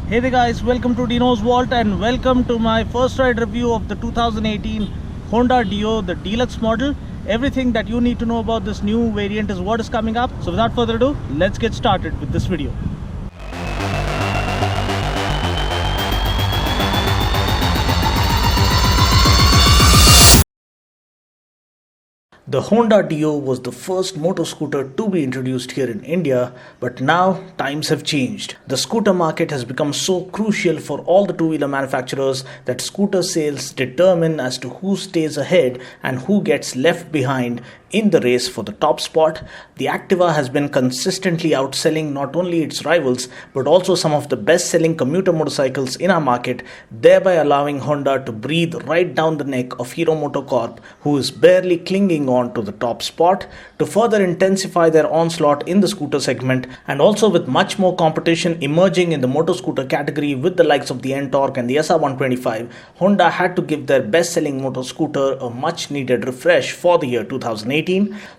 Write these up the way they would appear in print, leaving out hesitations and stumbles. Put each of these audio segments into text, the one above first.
Hey there guys, welcome to Dino's Vault and welcome to my first ride review of the 2018 Honda Dio, the deluxe model. Everything that you need to know about this new variant is what is coming up. So without further ado, let's get started with this video. The Honda Dio was the first motor scooter to be introduced here in India, but now times have changed. The scooter market has become so crucial for all the two-wheeler manufacturers that scooter sales determine as to who stays ahead and who gets left behind in the race for the top spot. The Activa has been consistently outselling not only its rivals but also some of the best-selling commuter motorcycles in our market, thereby allowing Honda to breathe right down the neck of Hero MotoCorp, who is barely clinging on to the top spot, to further intensify their onslaught in the scooter segment. And also with much more competition emerging in the motor scooter category with the likes of the Ntorq and the SR125, Honda had to give their best-selling motor scooter a much-needed refresh for the year 2018.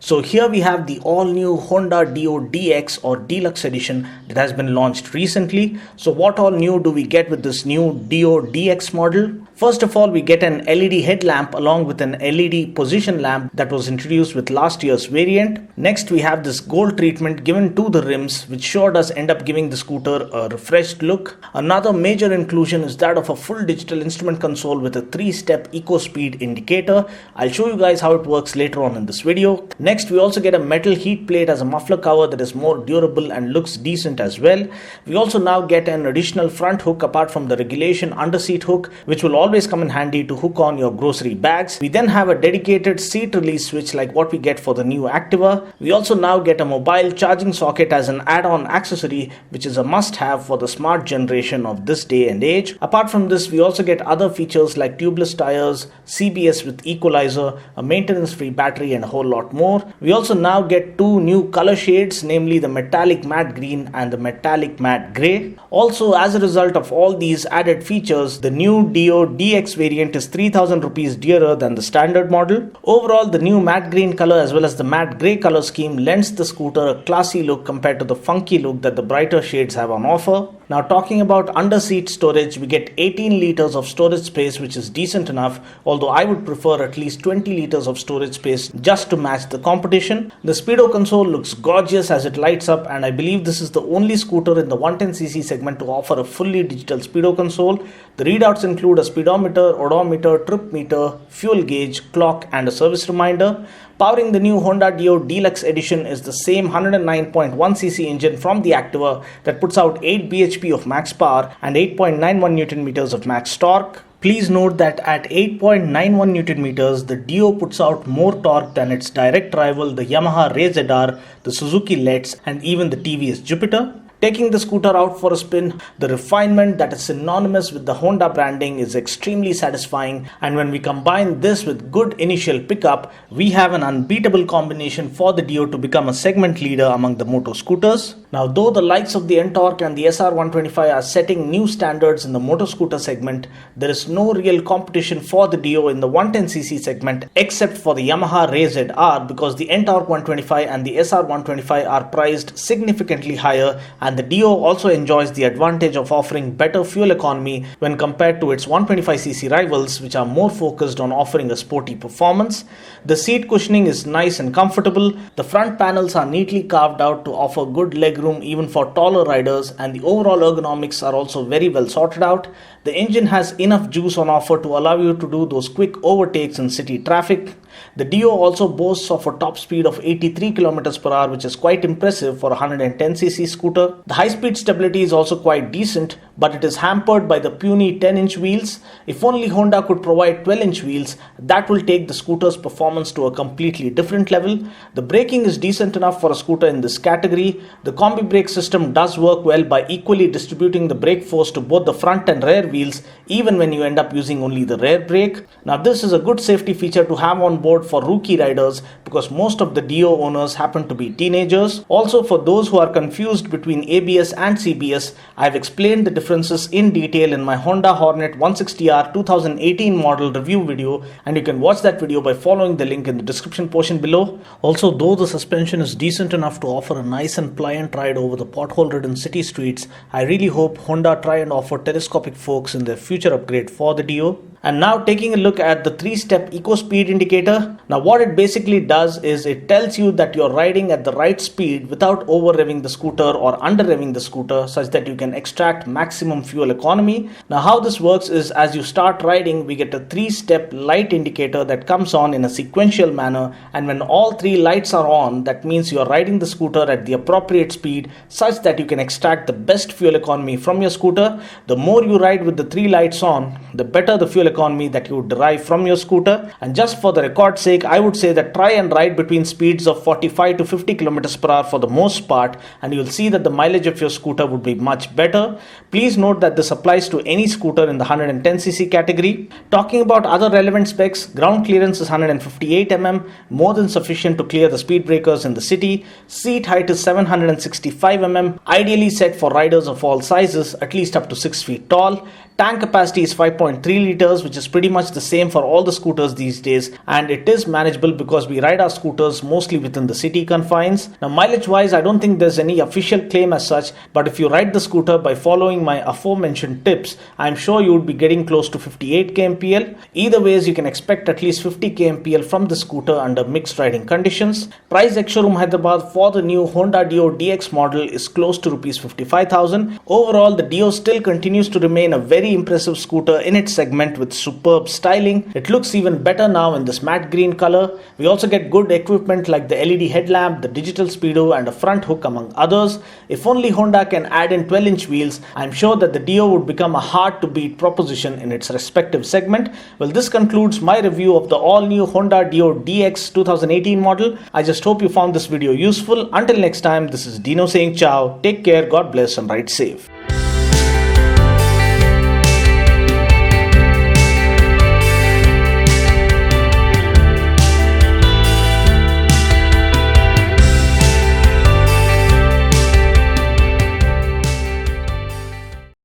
So here we have the all-new Honda Dio DX or Deluxe Edition that has been launched recently. So what all new do we get with this new Dio DX model? First of all, we get an LED headlamp along with an LED position lamp that was introduced with last year's variant. Next, we have this gold treatment given to the rims, which sure does end up giving the scooter a refreshed look. Another major inclusion is that of a full digital instrument console with a 3-step eco speed indicator. I'll show you guys how it works later on in this video. Next, we also get a metal heat plate as a muffler cover that is more durable and looks decent as well. We also now get an additional front hook apart from the regulation underseat hook, which will always come in handy to hook on your grocery bags. We then have a dedicated seat release switch like what we get for the new Activa. We also now get a mobile charging socket as an add-on accessory, which is a must-have for the smart generation of this day and age. Apart from this, we also get other features like tubeless tires, CBS with equalizer, a maintenance-free battery, and a whole lot more. We also now get two new color shades, namely the metallic matte green and the metallic matte grey. Also, as a result of all these added features, the new Dio DX variant is 3,000 rupees dearer than the standard model. Overall, the new matte green color as well as the matte grey color scheme lends the scooter a classy look compared to the funky look that the brighter shades have on offer. Now, talking about under-seat storage, we get 18 liters of storage space, which is decent enough, although I would prefer at least 20 liters of storage space just to match the competition. The Speedo Console looks gorgeous as it lights up, and I believe this is the only scooter in the 110cc segment to offer a fully digital Speedo Console. The readouts include a speedometer, odometer, trip meter, fuel gauge, clock, and a service reminder. Powering the new Honda Dio Deluxe Edition is the same 109.1cc engine from the Activa that puts out 8 bhp of max power and 8.91 Newton meters of max torque. Please note that at 8.91 Newton meters, the Dio puts out more torque than its direct rival, the Yamaha Ray ZR, the Suzuki Let's, and even the TVS Jupiter. Taking the scooter out for a spin, the refinement that is synonymous with the Honda branding is extremely satisfying, and when we combine this with good initial pickup, we have an unbeatable combination for the Dio to become a segment leader among the moto scooters. Now, though the likes of the Ntorq and the SR125 are setting new standards in the motor scooter segment, there is no real competition for the Dio in the 110cc segment except for the Yamaha Ray ZR, because the Ntorq 125 and the SR125 are priced significantly higher, and the Dio also enjoys the advantage of offering better fuel economy when compared to its 125cc rivals, which are more focused on offering a sporty performance. The seat cushioning is nice and comfortable. The front panels are neatly carved out to offer good legroom even for taller riders, and the overall ergonomics are also very well sorted out. The engine has enough juice on offer to allow you to do those quick overtakes in city traffic. The Dio also boasts of a top speed of 83 km per hour, which is quite impressive for a 110cc scooter. The high-speed stability is also quite decent, but it is hampered by the puny 10-inch wheels. If only Honda could provide 12-inch wheels, that will take the scooter's performance to a completely different level. The braking is decent enough for a scooter in this category. The combi brake system does work well by equally distributing the brake force to both the front and rear wheels, even when you end up using only the rear brake. Now, this is a good safety feature to have on board for rookie riders, because most of the Dio owners happen to be teenagers. Also, for those who are confused between ABS and CBS, I have explained the difference differences in detail in my Honda Hornet 160R 2018 model review video, and you can watch that video by following the link in the description portion below. Also, though the suspension is decent enough to offer a nice and pliant ride over the pothole-ridden city streets, I really hope Honda try and offer telescopic forks in their future upgrade for the Dio. And now taking a look at the 3-step eco speed indicator. Now what it basically does is it tells you that you're riding at the right speed without over revving the scooter or under revving the scooter, such that you can extract maximum fuel economy. Now how this works is, as you start riding, we get a 3-step light indicator that comes on in a sequential manner, and when all 3 lights are on, that means you're riding the scooter at the appropriate speed such that you can extract the best fuel economy from your scooter. The more you ride with the 3 lights on, the better the fuel economy that you would derive from your scooter. And just for the record's sake, I would say that try and ride between speeds of 45 to 50 kilometers per hour for the most part, and you'll see that the mileage of your scooter would be much better. Please note that this applies to any scooter in the 110cc category. Talking about other relevant specs, ground clearance is 158 mm, more than sufficient to clear the speed breakers in the city. Seat height is 765 mm, ideally set for riders of all sizes, at least up to 6 feet tall. Tank capacity is 5.3 liters, which is pretty much the same for all the scooters these days, and it is manageable because we ride our scooters mostly within the city confines. Now mileage wise, I don't think there's any official claim as such, but if you ride the scooter by following my aforementioned tips, I'm sure you would be getting close to 58 kmpl. Either ways, you can expect at least 50 kmpl from the scooter under mixed riding conditions. Price ex-showroom Hyderabad for the new Honda Dio DX model is close to Rs 55,000. Overall, the Dio still continues to remain a very impressive scooter in its segment with superb styling. It looks even better now in this matte green color. We also get good equipment like the LED headlamp, the digital speedo, and a front hook, among others. If only Honda can add in 12-inch wheels, I'm sure that the Dio would become a hard to beat proposition in its respective segment. Well, this concludes my review of the all-new Honda Dio DX 2018 model. I just hope you found this video useful. Until next time, this is Dino saying ciao, take care, God bless, and ride safe.